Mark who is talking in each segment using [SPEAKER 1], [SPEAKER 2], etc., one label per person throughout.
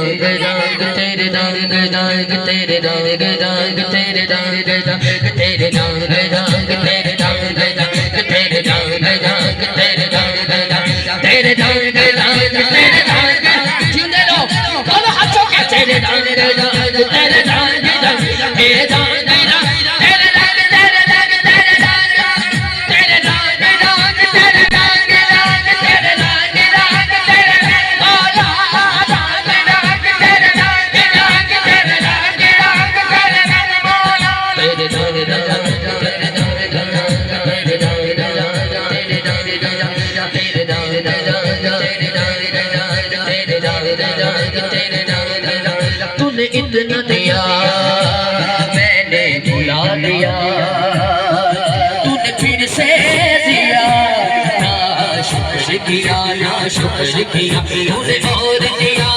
[SPEAKER 1] रंग रंग तेरे रंग रंग तेरे रंग रंग तेरे रंग रंग तेरे रंग रंग तेरे रंग रंग तेरे रंग रंग तेरे रंग रंग तेरे रंग रंग तेरे रंग जिंदे लो दोनों हाथों के तेरे रंग रंग तेरे रंग रंग तेरे रंग तूने इतना दिया मैंने भुला दिया तूने फिर से दिया ना शुक्र किया ना शुक्र किया तूने और दिया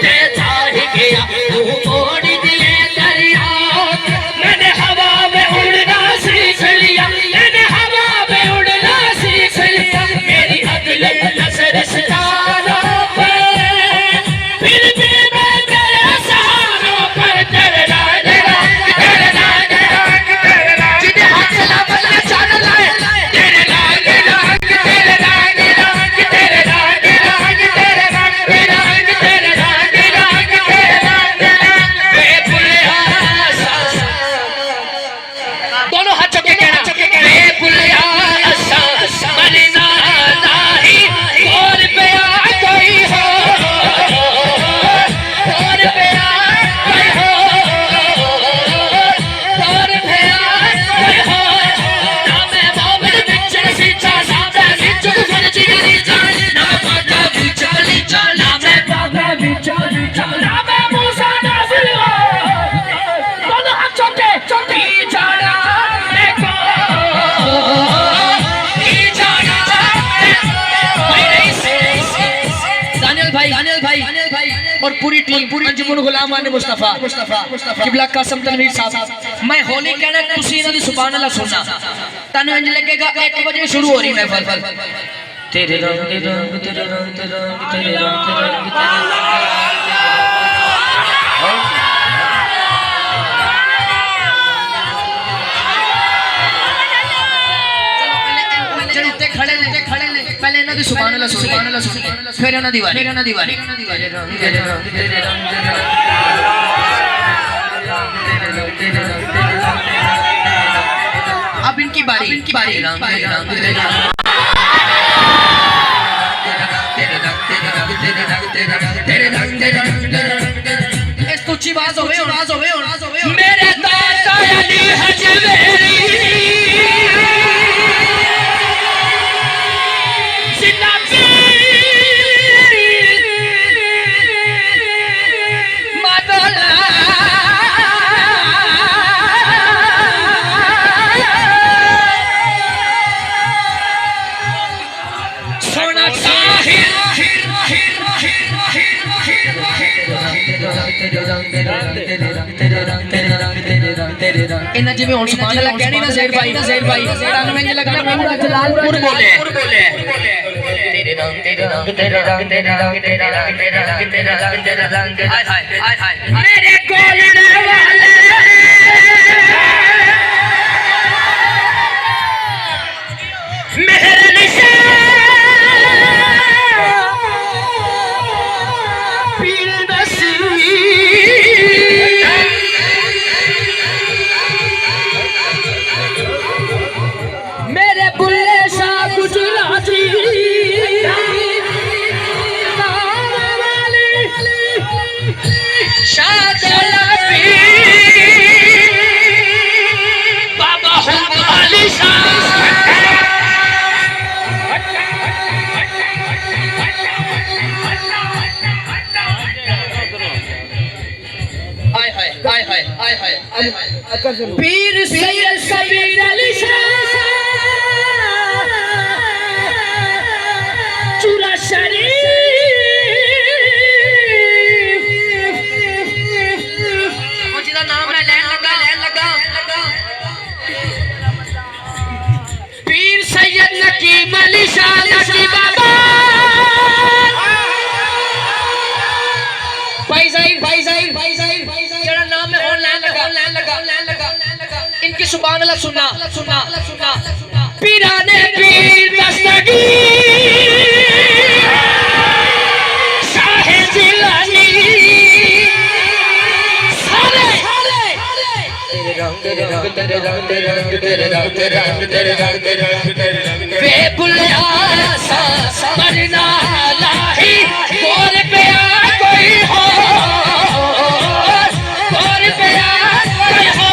[SPEAKER 1] देता ही गया तू मोड़ दिए दरिया मैंने हवा में उड़ना सीख लिया मैंने हवा में उड़ना सीख लिया मेरी अगले नजर सितारों पे फिर भी मैं तेरे सहारों पर तेरे रंग जिन्हें हाथ से लापता चाल लाए तेरे रंग तेरे रंग तेरे रंग तेरे रंग तेरे रंग बेपुलिया दोनों हाथ चुके कहना बेपुलिया मरीना नाही और पिया कोई हो और पिया कोई हो और पिया कोई हो ना मैं मोहम्मद बिच सीचा ना मैं बिच फर्जी रीचा ना मैं पाका बिच लीचा ना मैं पाका बिच लीचा ना मैं मूसा नाज़िल हो दोनों हाथ चुके चुकी जाना देखो दानियल भाई और पूरी टीम पूरी अंजुमन गुलामान मुस्तफा किबला कासम तनवीर साहब मैं होली कहना तुसी इन्हां दी सुभान अल्लाह सुनना तन्नू इंज लगेगा 1 बजे शुरू हो रही महफिल तेरे रंग रंग तेरे रंग रंग तेरे रंग खड़े ने पहले इन्हां दी सुभान अल्लाह सुन फिर इन्हां दी वारी तेरे रंग तेरे रंग अब इनकी बारी रंग तेरे रंग इस तुच्छी बात होवे मेरे दाता अली हजवेरी इन्ना जिवें हुण सुभान अल्लाह कहनी ना ज़ेर भाई तन में इंज लगना पूरा जलालपुर बोले तेरे रंग तेरे रंग तेरे रंग तेरे रंग तेरे रंग तेरे रंग तेरे रंग तेरे रंग हाय मेरे कोलने वाले मेरे निशान पीर नसीब मेरे बुल्ले शाह गुजराती बाबा अली पीर सैयद कबीर अली शाह चूरा शरीफ जिदा नाम मैं लैन लगा पीर सैयद नकीम अली शाह नकी बाबा इनकी सुभान अल्लाह सुनना सुनना सुनना। पीराने पीर दस्तगीर शाहे जिलानी सारे तेरे रंग तेरे रंग तेरे रंग तेरे रंग तेरे रंग तेरे रंग तेरे रंग तेरे रंग बेबुलिया सा मरना लाही और पिया कोई हो और पिया कोई हो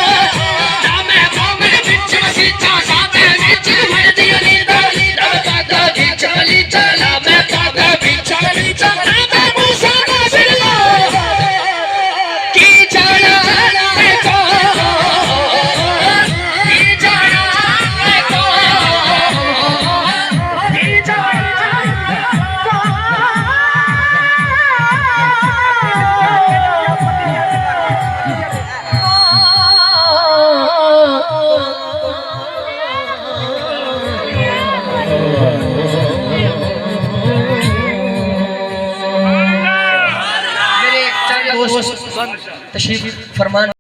[SPEAKER 1] ना मैं मोमन बिच मसीता ना मैं बिच मर दिया नींदा रब पागा बिच मली चला मैं पागा बिच मली चला मैं मूसा का बिरला की जाना है को की जाना है को की जाना मेरे चार दोस्त तशरीफ फरमान।